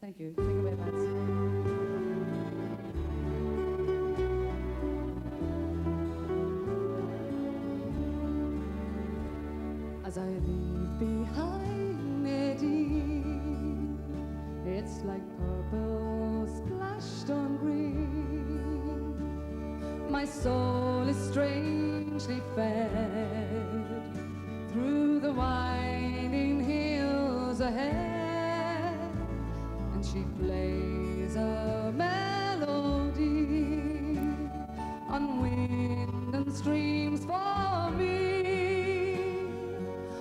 Thank you. Take away, lads. As I leave behind Neidin, it's like purple splashed on green. My soul is strangely fed through the winding hills ahead, and she plays a melody on wind and streams for me.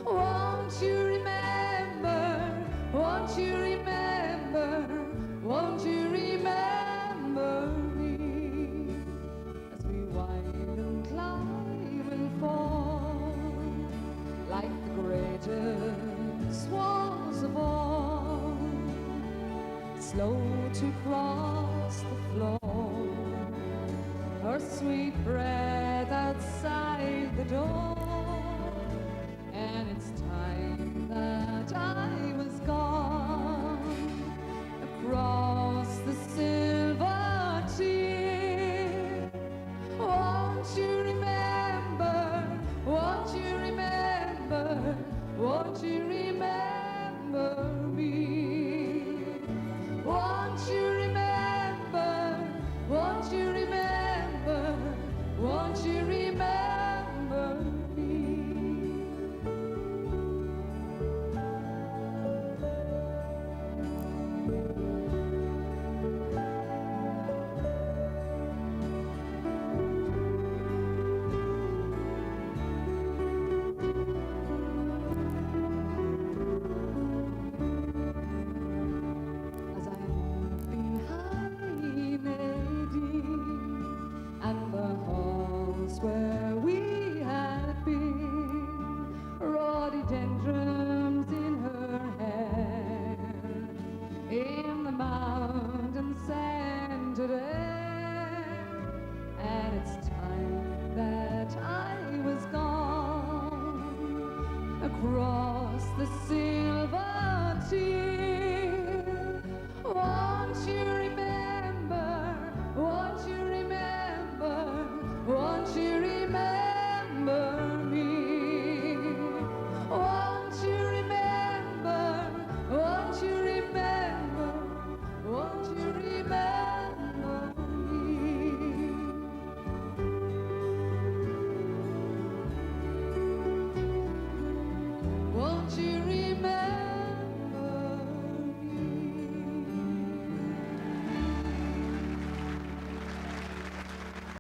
Won't you remember, won't you remember, won't you remember me, as we wind and climb and fall like the greatest swans of all, slow to cross the floor, her sweet breath outside the door. And it's time that I was gone across the silver tear. Won't you remember, won't you remember, won't you remember me? Won't you remember, won't you remember, won't you remember me? As I leave behind Neidin and the halls where we had been, rhododendrons in her hair, in the mountain sand.